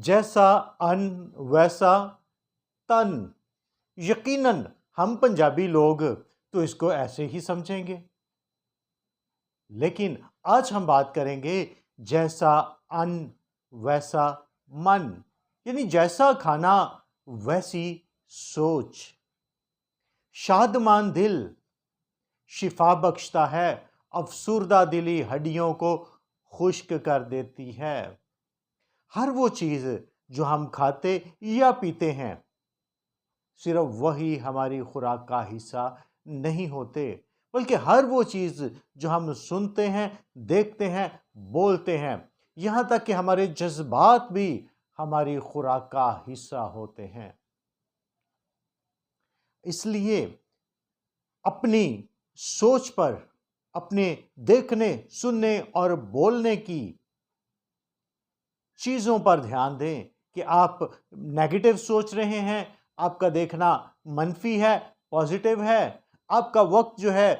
جیسا ان ویسا تن۔ یقیناً ہم پنجابی لوگ تو اس کو ایسے ہی سمجھیں گے، لیکن آج ہم بات کریں گے جیسا ان ویسا من، یعنی جیسا کھانا ویسی سوچ۔ شادمان دل شفا بخشتا ہے، افسردہ دلی ہڈیوں کو خشک کر دیتی ہے۔ ہر وہ چیز جو ہم کھاتے یا پیتے ہیں صرف وہی ہماری خوراک کا حصہ نہیں ہوتے، بلکہ ہر وہ چیز جو ہم سنتے ہیں، دیکھتے ہیں، بولتے ہیں، یہاں تک کہ ہمارے جذبات بھی ہماری خوراک کا حصہ ہوتے ہیں۔ اس لیے اپنی سوچ پر، اپنے دیکھنے، سننے اور بولنے کی چیزوں پر دھیان دیں کہ آپ نیگیٹو سوچ رہے ہیں، آپ کا دیکھنا منفی ہے، پازیٹیو ہے، آپ کا وقت جو ہے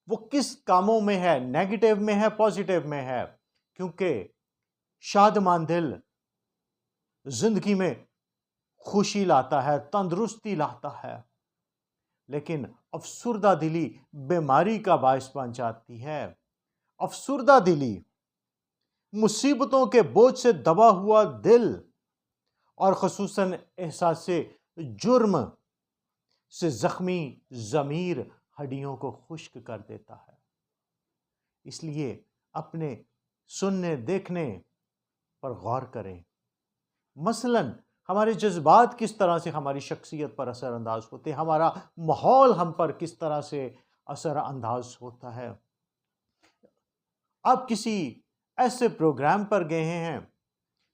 وہ کس کاموں میں ہے، نیگیٹو میں ہے، پازیٹیو میں ہے، کیونکہ شادمان دل زندگی میں خوشی لاتا ہے، تندرستی لاتا ہے، لیکن افسردہ دلی بیماری کا باعث بن جاتی ہے۔ افسردہ دلی مصیبتوں کے بوجھ سے دبا ہوا دل اور خصوصاً احساس جرم سے زخمی ضمیر ہڈیوں کو خشک کر دیتا ہے۔ اس لیے اپنے سننے دیکھنے پر غور کریں۔ مثلاً ہمارے جذبات کس طرح سے ہماری شخصیت پر اثر انداز ہوتے ہیں، ہمارا ماحول ہم پر کس طرح سے اثر انداز ہوتا ہے۔ آپ کسی ایسے پروگرام پر گئے ہیں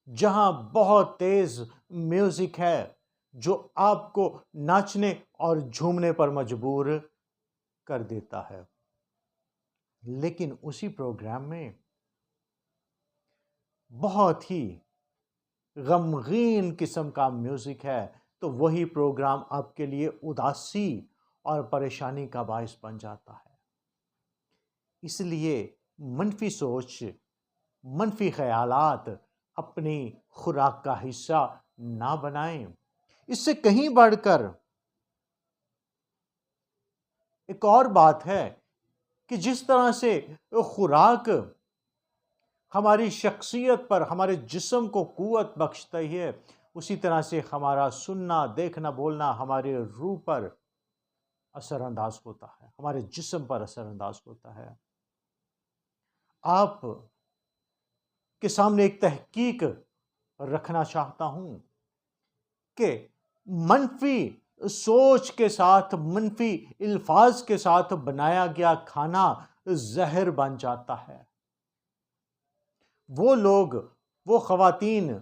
جہاں بہت تیز میوزک ہے جو آپ کو ناچنے اور جھومنے پر مجبور کر دیتا ہے، لیکن اسی پروگرام میں بہت ہی غمگین قسم کا میوزک ہے، تو وہی پروگرام آپ کے لیے اداسی اور پریشانی کا باعث بن جاتا ہے۔ اس لیے منفی سوچ، منفی خیالات اپنی خوراک کا حصہ نہ بنائیں۔ اس سے کہیں بڑھ کر ایک اور بات ہے کہ جس طرح سے خوراک ہماری شخصیت پر، ہمارے جسم کو قوت بخشتی ہے، اسی طرح سے ہمارا سننا، دیکھنا، بولنا ہمارے روح پر اثر انداز ہوتا ہے، ہمارے جسم پر اثر انداز ہوتا ہے۔ آپ کے سامنے ایک تحقیق رکھنا چاہتا ہوں کہ منفی سوچ کے ساتھ، منفی الفاظ کے ساتھ بنایا گیا کھانا زہر بن جاتا ہے۔ وہ لوگ، وہ خواتین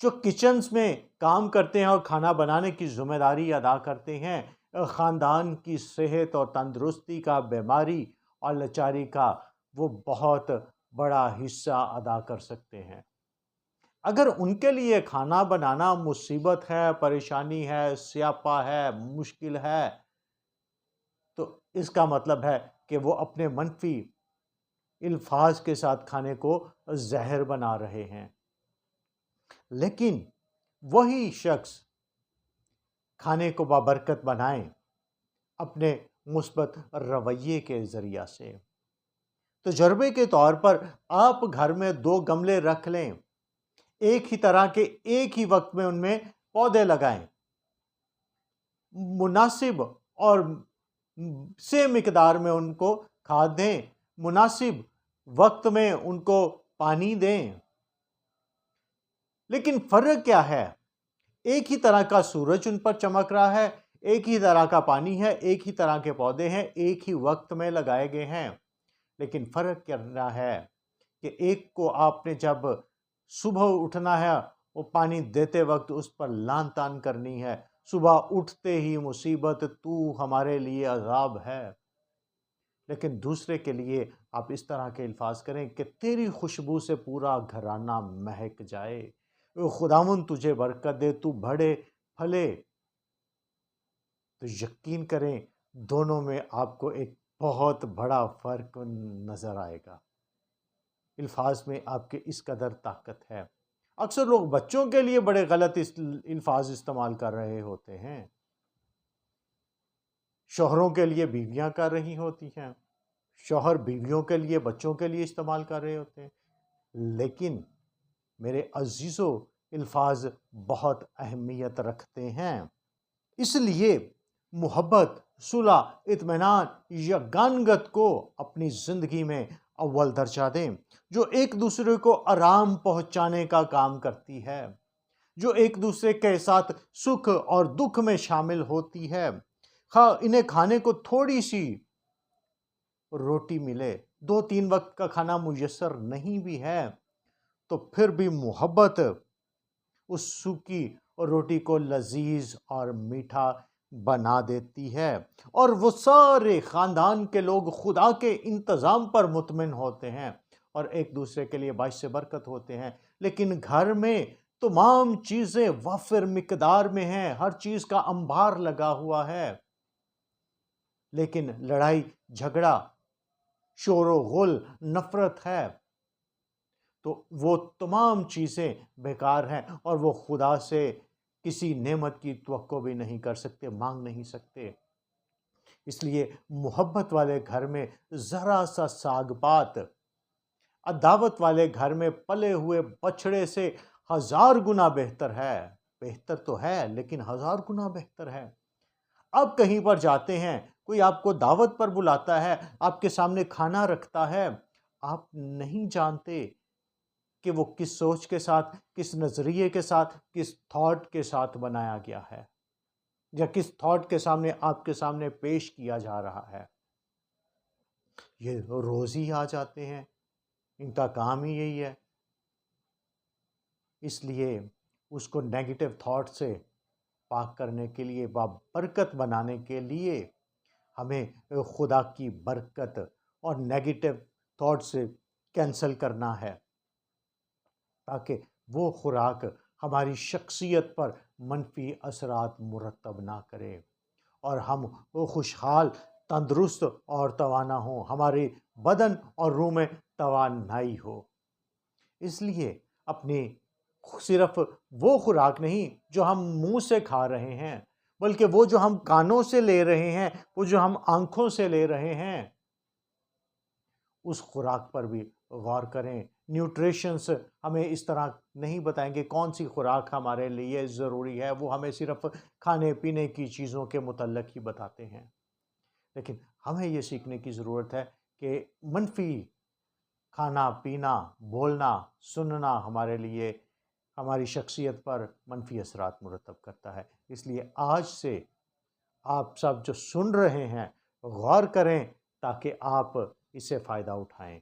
جو کچنز میں کام کرتے ہیں اور کھانا بنانے کی ذمہ داری ادا کرتے ہیں، خاندان کی صحت اور تندرستی کا، بیماری اور لاچاری کا وہ بہت بڑا حصہ ادا کر سکتے ہیں۔ اگر ان کے لیے کھانا بنانا مصیبت ہے، پریشانی ہے، سیاپا ہے، مشکل ہے، تو اس کا مطلب ہے کہ وہ اپنے منفی الفاظ کے ساتھ کھانے کو زہر بنا رہے ہیں۔ لیکن وہی شخص کھانے کو بابرکت بنائیں اپنے مثبت رویے کے ذریعہ سے۔ تجربے کے طور پر آپ گھر میں 2 گملے رکھ لیں، ایک ہی طرح کے، ایک ہی وقت میں ان میں پودے لگائیں، مناسب اور سے مقدار میں ان کو کھاد دیں، مناسب وقت میں ان کو پانی دیں۔ لیکن فرق کیا ہے؟ ایک ہی طرح کا سورج ان پر چمک رہا ہے، ایک ہی طرح کا پانی ہے، ایک ہی طرح کے پودے ہیں، ایک ہی وقت میں لگائے گئے ہیں، لیکن فرق کیا ہے کہ ایک کو آپ نے جب صبح اٹھنا ہے، وہ پانی دیتے وقت اس پر لان تان کرنی ہے، صبح اٹھتے ہی مصیبت، تو ہمارے لیے عذاب ہے، لیکن دوسرے کے لیے آپ اس طرح کے الفاظ کریں کہ تیری خوشبو سے پورا گھرانہ مہک جائے، خداوند تجھے برکت دے، تو بڑھے پھلے، تو یقین کریں دونوں میں آپ کو ایک بہت بڑا فرق نظر آئے گا۔ الفاظ میں آپ کے اس قدر طاقت ہے۔ اکثر لوگ بچوں کے لیے بڑے غلط الفاظ استعمال کر رہے ہوتے ہیں، شوہروں کے لیے بیویاں کر رہی ہوتی ہیں، شوہر بیویوں کے لیے بچوں کے لیے استعمال کر رہے ہوتے ہیں۔ لیکن میرے عزیزو، الفاظ بہت اہمیت رکھتے ہیں، اس لیے محبت، صلح، اطمینان، یگانگت کو اپنی زندگی میں اول درجہ دیں، جو ایک دوسرے کو آرام پہنچانے کا کام کرتی ہے، جو ایک دوسرے کے ساتھ سکھ اور دکھ میں شامل ہوتی ہے۔ انہیں کھانے کو تھوڑی سی روٹی ملے، 2-3 وقت کا کھانا میسر نہیں بھی ہے، تو پھر بھی محبت اس سوکھی روٹی کو لذیذ اور میٹھا بنا دیتی ہے، اور وہ سارے خاندان کے لوگ خدا کے انتظام پر مطمئن ہوتے ہیں اور ایک دوسرے کے لیے باعث برکت ہوتے ہیں۔ لیکن گھر میں تمام چیزیں وافر مقدار میں ہیں، ہر چیز کا انبار لگا ہوا ہے، لیکن لڑائی جھگڑا، شور و غل، نفرت ہے، تو وہ تمام چیزیں بیکار ہیں، اور وہ خدا سے کسی نعمت کی توقع بھی نہیں کر سکتے، مانگ نہیں سکتے۔ اس لیے محبت والے گھر میں ذرا سا ساگ پات عداوت والے گھر میں پلے ہوئے بچڑے سے 1000 گنا بہتر ہے۔ بہتر تو ہے لیکن 1000 گنا بہتر ہے۔ آپ کہیں پر جاتے ہیں، کوئی آپ کو دعوت پر بلاتا ہے، آپ کے سامنے کھانا رکھتا ہے، آپ نہیں جانتے کہ وہ کس سوچ کے ساتھ، کس نظریے کے ساتھ، کس تھاٹ کے ساتھ بنایا گیا ہے، یا کس تھاٹ کے سامنے آپ کے سامنے پیش کیا جا رہا ہے۔ یہ روز ہی آ جاتے ہیں، ان کا کام ہی یہی ہے۔ اس لیے اس کو نیگیٹو تھاٹ سے پاک کرنے کے لیے، بابرکت بنانے کے لیے ہمیں خدا کی برکت اور نیگیٹو تھاٹ سے کینسل کرنا ہے، تاکہ وہ خوراک ہماری شخصیت پر منفی اثرات مرتب نہ کرے اور ہم خوشحال، تندرست اور توانا ہوں، ہمارے بدن اور روح میں توانائی ہو۔ اس لیے اپنی صرف وہ خوراک نہیں جو ہم منہ سے کھا رہے ہیں، بلکہ وہ جو ہم کانوں سے لے رہے ہیں، وہ جو ہم آنکھوں سے لے رہے ہیں، اس خوراک پر بھی غور کریں۔ نیوٹریشنز ہمیں اس طرح نہیں بتائیں گے کون سی خوراک ہمارے لیے ضروری ہے، وہ ہمیں صرف کھانے پینے کی چیزوں کے متعلق ہی بتاتے ہیں۔ لیکن ہمیں یہ سیکھنے کی ضرورت ہے کہ منفی کھانا پینا، بولنا، سننا ہمارے لیے، ہماری شخصیت پر منفی اثرات مرتب کرتا ہے۔ اس لیے آج سے آپ سب جو سن رہے ہیں غور کریں تاکہ آپ اس سے فائدہ اٹھائیں۔